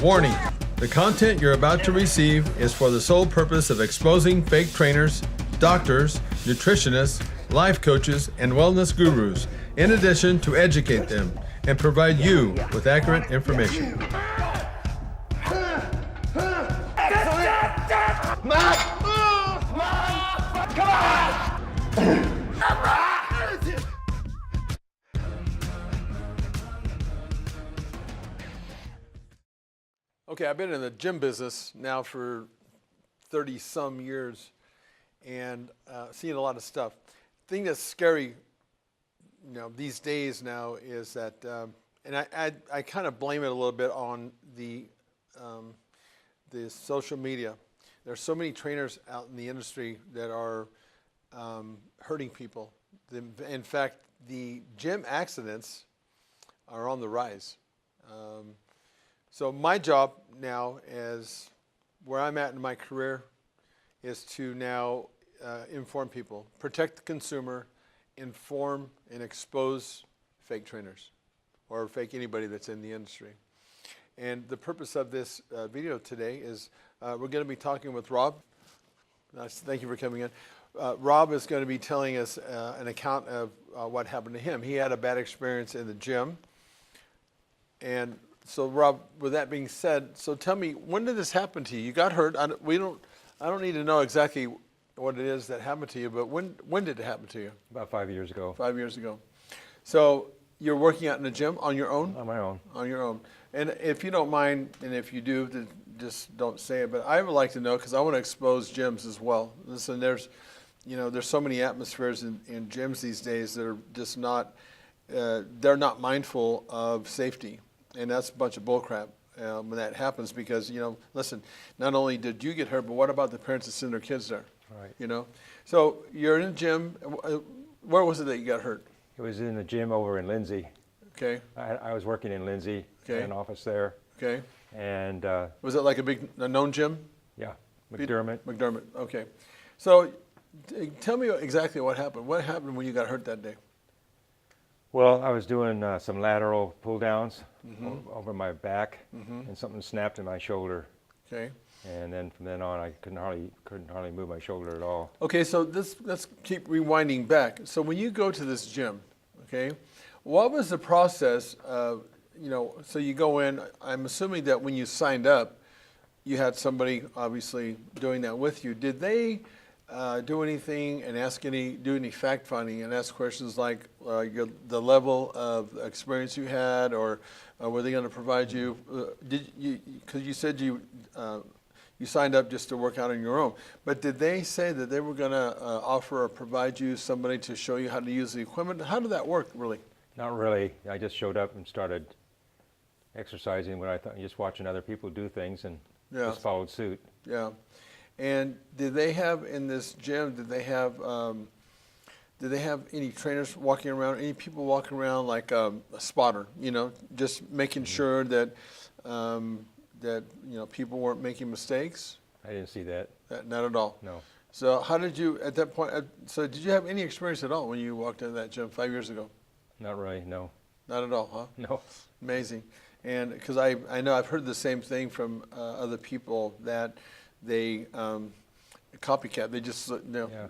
Warning: the content you're about to receive is for the sole purpose of exposing fake trainers, doctors, nutritionists, life coaches, and wellness gurus, in addition to educate them and provide you with accurate information. Okay, I've been in the gym business now for 30-some years and seen a lot of stuff. The thing that's scary, these days now is that, and I kind of blame it a little bit on the social media. There's so many trainers out in the industry that are hurting people. In fact, the gym accidents are on the rise. So my job now, is where I'm at in my career, is to now inform people, protect the consumer, inform and expose fake trainers or fake anybody that's in the industry. And the purpose of this video today is we're going to be talking with Rob. Thank you for coming in. Rob is going to be telling us an account of what happened to him. He had a bad experience in the gym. And so, Rob, with that being said, so tell me, when did this happen to you? You got hurt. I don't need to know exactly what it is that happened to you, but when did it happen to you? About 5 years ago. 5 years ago. So you're working out in the gym on your own? On my own. On your own. And if you don't mind, and if you do, then just don't say it, but I would like to know, because I want to expose gyms as well. Listen, there's so many atmospheres in gyms these days that are just not, they're not mindful of safety. And that's a bunch of bullcrap when that happens, because, listen, not only did you get hurt, but what about the parents that send their kids there? Right. So you're in the gym. Where was it that you got hurt? It was in the gym over in Lindsay. Okay. I was working in Lindsay, okay, in an office there. Okay. And was it like a known gym? Yeah, McDermott. McDermott. Okay. So tell me exactly what happened. What happened when you got hurt that day? Well, I was doing some lateral pull downs over my back, and something snapped in my shoulder. Okay. And then from then on, I couldn't hardly move my shoulder at all. Okay, so let's keep rewinding back. So when you go to this gym, okay, what was the process of, so you go in, I'm assuming that when you signed up, you had somebody obviously doing that with you. Did they do anything and do any fact finding and ask questions like the level of experience you had, or were they going to provide you? Because you said you signed up just to work out on your own, but did they say that they were going to offer or provide you somebody to show you how to use the equipment? How did that work, really? Not really. I just showed up and started exercising when I thought, just watching other people do things, and just followed suit. Yeah. And did they have in this gym? Did they have any trainers walking around? Any people walking around like a spotter? Just making sure that people weren't making mistakes. I didn't see that. Not at all. No. So how did you at that point? So did you have any experience at all when you walked into that gym 5 years ago? Not really. No. Not at all, huh? No. Amazing. And because I know I've heard the same thing from other people that they copycat. They just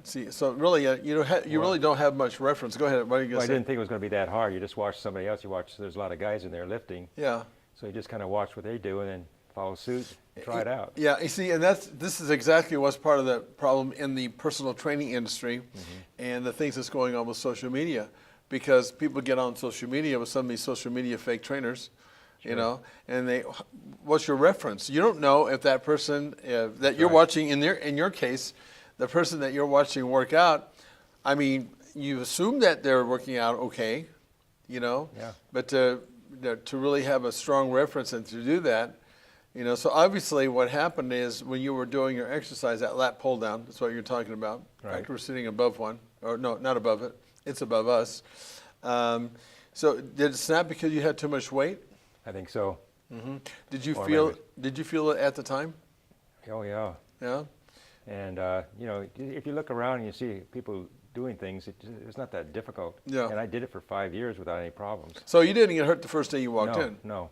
see. So really, you really don't have much reference. Go ahead. What are you going to say? I didn't think it was going to be that hard. You just watch somebody else. There's a lot of guys in there lifting. Yeah. So you just kind of watch what they do and then follow suit, try it out. Yeah. You see, and this is exactly what's part of the problem in the personal training industry, and the things that's going on with social media, because people get on social media with some of these social media fake trainers. Sure. And what's your reference? You don't know if that person that you're watching, in your case, the person that you're watching work out, I mean, you assume that they're working out okay, Yeah. but to really have a strong reference and to do that, so obviously what happened is when you were doing your exercise, that lat pull down, that's what you're talking about. Right. In fact, we're sitting above one, or no, not above it, it's above us. So did it snap because you had too much weight? I think so. Did you feel it at the time? Oh yeah. Yeah. And if you look around and you see people doing things, it's not that difficult. Yeah. And I did it for 5 years without any problems. So you didn't get hurt the first day you walked in? No.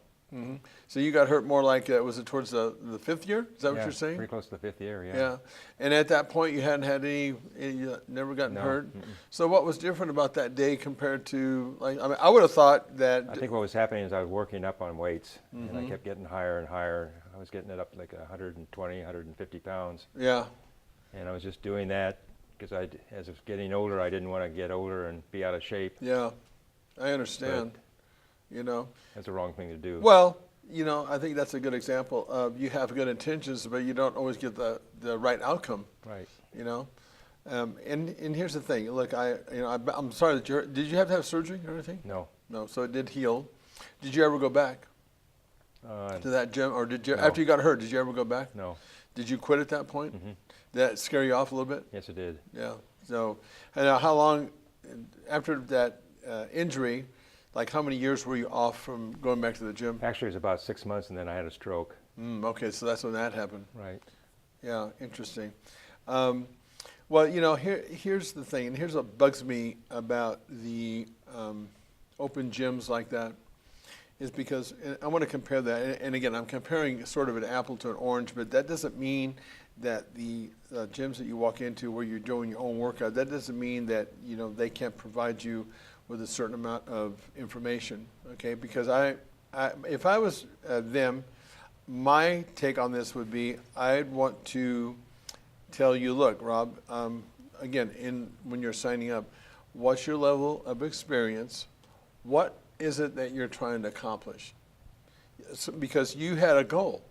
So you got hurt more like, was it towards the fifth year? Is that what Yeah, you're saying? pretty close to the fifth year, yeah. Yeah. And at that point, you hadn't had you never gotten No. hurt? So what was different about that day compared to, like, I mean, I would have thought that. I think what was happening is I was working up on weights, and I kept getting higher and higher. I was getting it up like 120, 150 pounds. Yeah. And I was just doing that because as I was getting older, I didn't want to get older and be out of shape. Yeah. I understand. You know. That's the wrong thing to do. Well, you know, I think that's a good example of you have good intentions, but you don't always get the right outcome. Right. You know. And here's the thing. Look, I'm sorry that did you have to have surgery or anything? No. No. So it did heal. Did you ever go back to that gym, or did you No. after you got hurt? Did you ever go back? No. Did you quit at that point? Did that scare you off a little bit? Yes, it did. Yeah. So, and now how long after that injury? Like how many years were you off from going back to the gym? Actually, it was about 6 months, and then I had a stroke. Okay, so that's when that happened. Right. Yeah, interesting. Well, you know, here's the thing, and here's what bugs me about the open gyms like that, is because and I want to compare that. And again, I'm comparing sort of an apple to an orange, but that doesn't mean that the gyms that you walk into where you're doing your own workout, that doesn't mean that, you know, they can't provide you with a certain amount of information, okay? Because if I was them, my take on this would be I'd want to tell you, look, Rob, again, when you're signing up, what's your level of experience? What is it that you're trying to accomplish? Because you had a goal.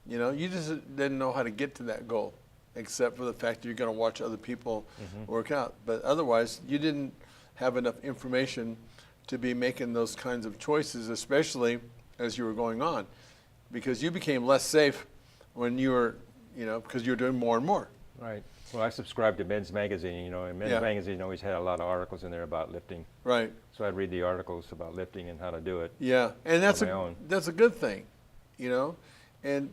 You know, you just didn't know how to get to that goal, except for the fact that you're going to watch other people work out. But otherwise, you didn't have enough information to be making those kinds of choices, especially as you were going on, because you became less safe when you were, you know, because you're doing more and more. Right. Well, I subscribed to Men's Magazine, you know, and Men's Magazine always had a lot of articles in there about lifting. Right. So I'd read the articles about lifting and how to do it. Yeah, and that's on a good thing, you know. And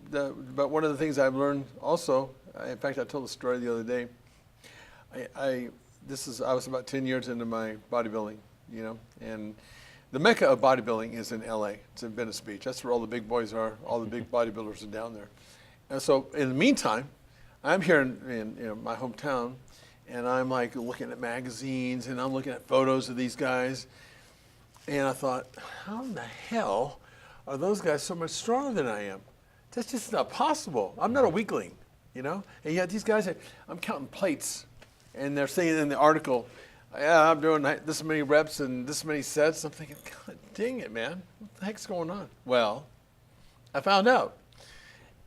but one of the things I've learned also, in fact, I told a story the other day. I was about 10 years into my bodybuilding, you know, and the mecca of bodybuilding is in LA. It's in Venice Beach. That's where all the big boys are. All the big bodybuilders are down there. And so in the meantime, I'm here in you know, my hometown, and I'm like looking at magazines, and I'm looking at photos of these guys. And I thought, how in the hell are those guys so much stronger than I am? That's just not possible. I'm not a weakling, you know? And yet these guys, I'm counting plates, and they're saying in the article, yeah, I'm doing this many reps and this many sets. I'm thinking, God dang it, man. What the heck's going on? Well, I found out.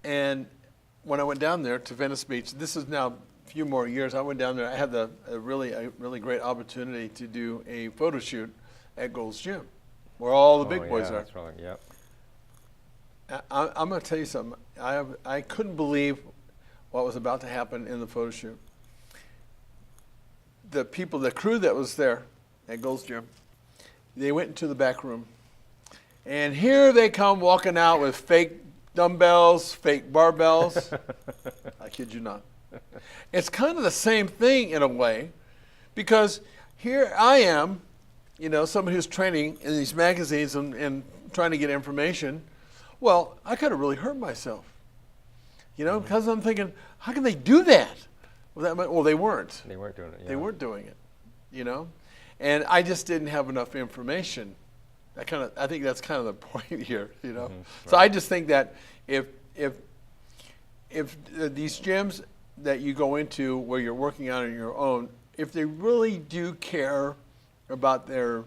And when I went down there to Venice Beach, this is now a few more years, I went down there. I had a really great opportunity to do a photo shoot at Gold's Gym, where all the big boys are. That's right. Yep. I'm going to tell you something. I couldn't believe what was about to happen in the photo shoot. The crew that was there at Gold's Gym, they went into the back room, and here they come walking out with fake dumbbells, fake barbells. I kid you not. It's kind of the same thing in a way, because here I am, you know, somebody who's training in these magazines and trying to get information. Well, I could have really hurt myself, you know, because I'm thinking, how can they do that? Well, they weren't. They weren't doing it. Yeah. They weren't doing it, you know, and I just didn't have enough information. I think that's kind of the point here, you know. So I just think that if these gyms that you go into where you're working out on your own, if they really do care about their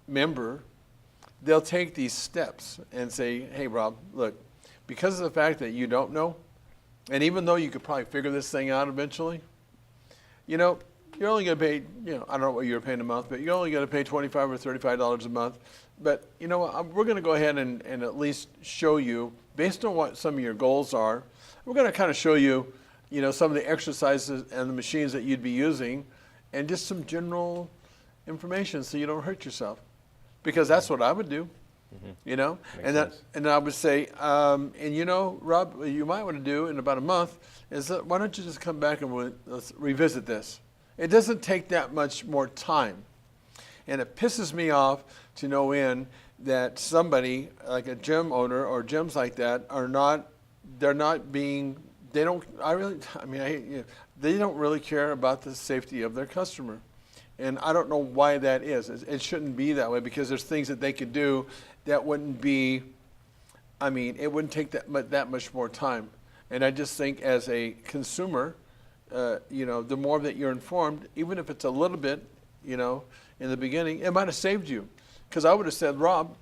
member, they'll take these steps and say, hey, Rob, look, because of the fact that you don't know, and even though you could probably figure this thing out eventually, you know, you're only going to pay, you know, I don't know what you're paying a month, but you're only going to pay $25 or $35 a month. But, you know what, we're going to go ahead and at least show you, based on what some of your goals are, we're going to kind of show you, you know, some of the exercises and the machines that you'd be using, and just some general information so you don't hurt yourself. Because that's what I would do, you know, and I would say, and you know, Rob, what you might want to do in about a month is that why don't you just come back and let's revisit this. It doesn't take that much more time, and it pisses me off to no end that somebody like a gym owner or gyms like that are not, they're not being, they don't, they don't really care about the safety of their customer. And I don't know why that is. It shouldn't be that way, because there's things that they could do that wouldn't be, it wouldn't take that much more time. And I just think as a consumer, the more that you're informed, even if it's a little bit, in the beginning, it might have saved you. Because I would have said, Rob,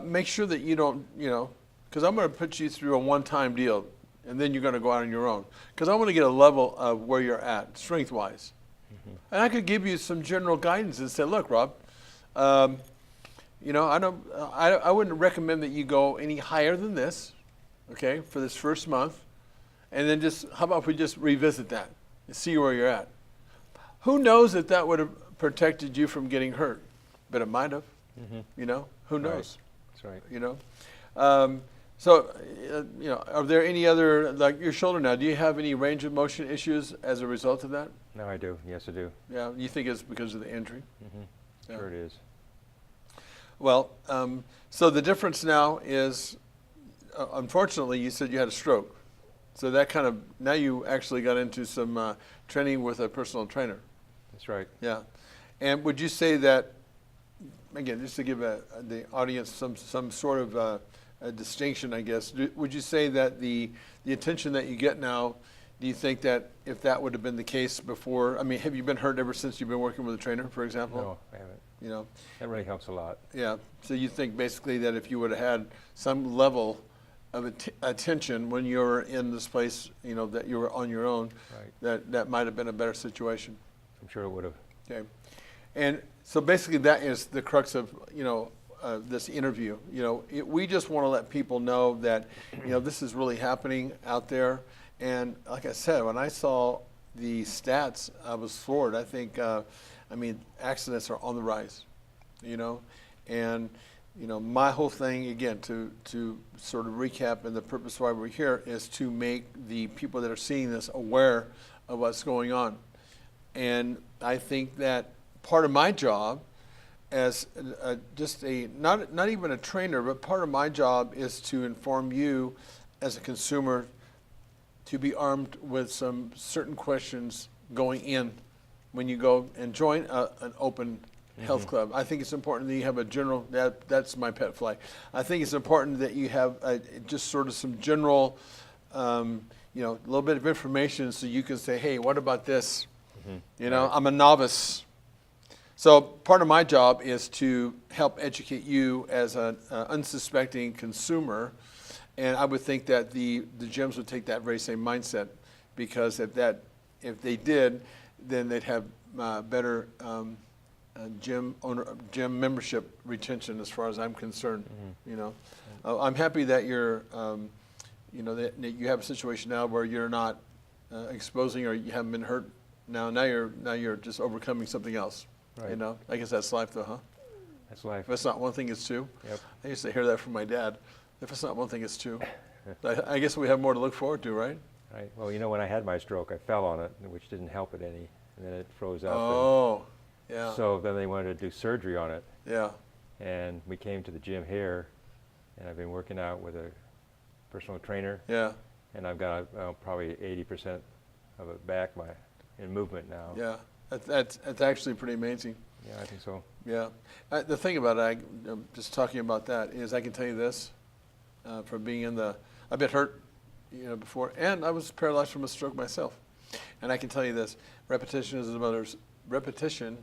make sure that you don't, because I'm going to put you through a one-time deal, and then you're going to go out on your own. Because I want to get a level of where you're at, strength-wise. Mm-hmm. And I could give you some general guidance and say, look, Rob, I wouldn't recommend that you go any higher than this, okay, for this first month. And then how about if we just revisit that and see where you're at? Who knows if that would have protected you from getting hurt? But it might have, who knows? Right. That's right. Are there any other, like your shoulder now, do you have any range of motion issues as a result of that? No, I do. Yes, I do. Yeah, you think it's because of the injury? Mm-hmm. Yeah. Sure it is. Well, so the difference now is, unfortunately, you said you had a stroke. So that kind of, now you actually got into some training with a personal trainer. That's right. Yeah. And would you say that, again, just to give the audience some sort of a distinction, I guess, would you say that the attention that you get now, do you think that if that would have been the case before, have you been hurt ever since you've been working with a trainer, for example? No, I haven't. That really helps a lot. Yeah. So you think basically that if you would have had some level of attention when you were in this place, that you were on your own, right, that might have been a better situation. I'm sure it would have. Okay. And so basically that is the crux of, this interview. We just want to let people know that, this is really happening out there. And like I said, when I saw the stats, I was floored. I think, accidents are on the rise, and, my whole thing, again, to sort of recap, and the purpose why we're here is to make the people that are seeing this aware of what's going on. And I think that part of my job as not even a trainer, but part of my job is to inform you as a consumer to be armed with some certain questions going in when you go and join an open health club. I think it's important that you have a general, that's my pet fly. I think it's important that you have just sort of some general, a little bit of information so you can say, hey, what about this? Right. I'm a novice. So part of my job is to help educate you as an unsuspecting consumer. And I would think that the gyms would take that very same mindset, because if they did, then they'd have better gym membership retention, as far as I'm concerned. I'm happy that you're, that you have a situation now where you're not exposing, or you haven't been hurt. Now you're just overcoming something else. Right. I guess that's life, though, huh? That's life. If it's not one thing, it's two. Yep. I used to hear that from my dad. If it's not one thing, it's two. I guess we have more to look forward to, right? Right. Well, when I had my stroke, I fell on it, which didn't help it any, and then it froze up. Oh, yeah. So then they wanted to do surgery on it. Yeah. And we came to the gym here, and I've been working out with a personal trainer. Yeah. And I've got probably 80% of it back in movement now. Yeah. That's actually pretty amazing. Yeah, I think so. Yeah. The thing about it, I'm just talking about that, is I can tell you this, from being I've been hurt, before, and I was paralyzed from a stroke myself. And I can tell you this, repetition,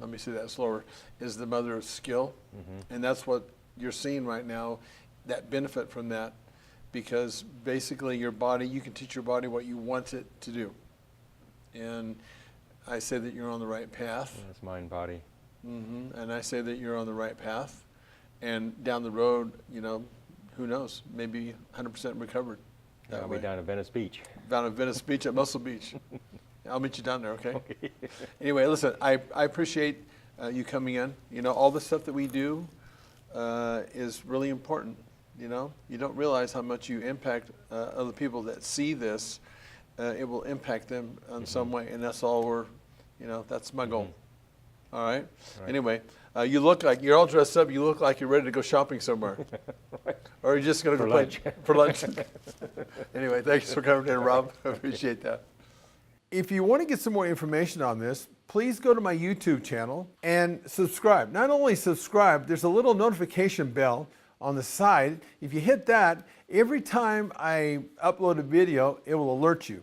let me say that slower, is the mother of skill. And that's what you're seeing right now, that benefit from that, because basically your body, you can teach your body what you want it to do. And I say that you're on the right path. Yeah, it's mind, body. And I say that you're on the right path. And down the road, who knows, maybe 100% recovered. Yeah, I'll be down at Venice Beach. Down at Venice Beach, at Muscle Beach. I'll meet you down there, okay? Anyway, listen, I appreciate you coming in. All the stuff that we do is really important. You don't realize how much you impact other people that see this. It will impact them in some way, and that's all that's my goal. All right. Anyway, you look like you're all dressed up. You look like you're ready to go shopping somewhere. Or you're just going to go lunch. for lunch. Anyway, thanks for coming in, Rob. I appreciate that. If you want to get some more information on this, please go to my YouTube channel and subscribe. Not only subscribe, there's a little notification bell on the side. If you hit that, every time I upload a video, it will alert you.